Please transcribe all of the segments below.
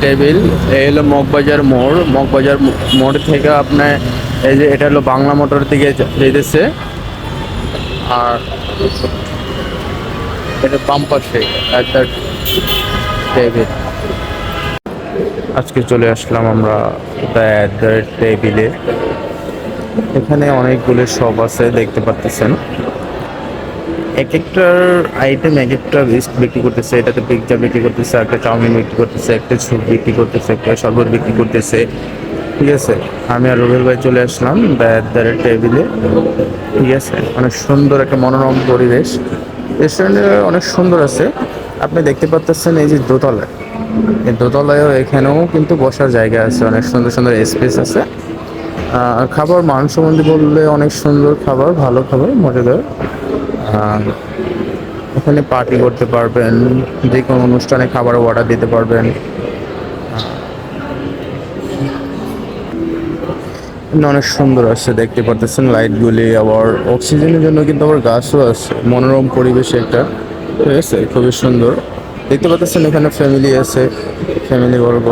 Table. এই হলো মগবাজার মোড়। মগবাজার মোড় থেকে আপনার এই যে এটা হলো বাংলা মোটর দিকে যেতেছে। আর এটা বাম পাশে টেবিল। আজকে চলে আসলাম আমরা দ্য টেবিলে। এখানে অনেকগুলো শপ আছে দেখতে পাচ্ছেন। এক একটার আইটেম এক একটা বিক্রি করতেছে। এটাতে পিৎজা বিক্রি করতেছে, একটা চাউমিন বিক্রি করতেছে, একটা স্যুপ বিক্রি করতেছে, একটা শরবত বিক্রি করতেছে। ঠিক আছে, আমি আর রুবেল ভাই চলে আসলাম দ্য টেবিলে। ঠিক আছে, অনেক সুন্দর একটা মনোরম পরিবেশ। রেস্টুরেন্টে অনেক সুন্দর আছে। আপনি দেখতে পাচ্ছেন এই যে দোতলায়, এই দোতলায়ও এখানেও কিন্তু বসার জায়গা আছে, অনেক সুন্দর সুন্দর স্পেস আছে। খাবার মান সম্বন্ধে বললে অনেক সুন্দর খাবার, ভালো খাবার, মজাদার। ওখানে পার্টি করতে পারবেন, যে কোনো অনুষ্ঠানে খাবার অর্ডার দিতে পারবেন। অনেক সুন্দর আছে দেখতে পারতেছেন লাইটগুলি, আবার অক্সিজেনের জন্য কিন্তু আবার গাছও আছে। মনোরম পরিবেশ একটা, ঠিক আছে, খুবই সুন্দর দেখতে পাচ্ছেন। এখানে ফ্যামিলি আছে, ফ্যামিলি বর্গ,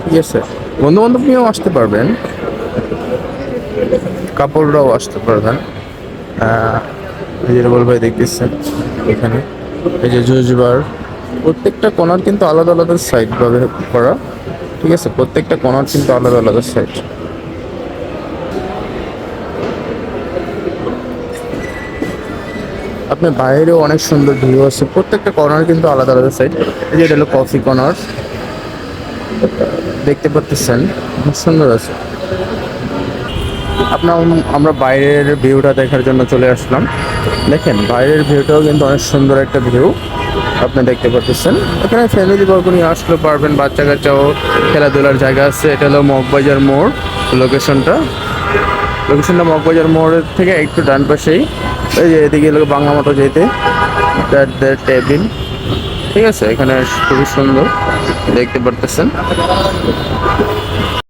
ঠিক আছে, বন্ধু বান্ধব নিয়েও আসতে পারবেন, কাপড়রাও আসতে পারবেন। এই যে রুবেল ভাই দেখতেছেন এখানে, এই যে জুস বার। প্রত্যেকটা কোণার কিন্তু আলাদা আলাদা সাইড ভাবে করা, ঠিক আছে, প্রত্যেকটা কোণার কিন্তু আলাদা আলাদা সাইড। আপনার বাইরেও অনেক সুন্দর ভিউ আছে, প্রত্যেকটা কর্নার কিন্তু আলাদা আলাদা সাইড। এই যে এটা হলো কফি কর্নার, দেখতে পাচ্ছেন খুব সুন্দর আছে। আপনার আমরা বাইরের ভিউটা দেখার জন্য চলে আসলাম। দেখেন বাইরের ভিউটাও কিন্তু অনেক সুন্দর একটা ভিউ আপনি দেখতে পাচ্ছেন। এখানে ফ্যামিলি বর্গ নিয়ে আসলে পারবেন, বাচ্চা কাচ্চাও খেলাধুলার জায়গা আছে। এটা হলো মগবাজার মোড় লোকেশনটা। মগবাজার মোড়ের থেকে একটু ডান পাশেই। এই যে এদিকে হলো বাংলা মোটর যেতে দ্য টেবিল, ঠিক আছে। এখানে খুবই সুন্দর দেখতে পারতেছেন।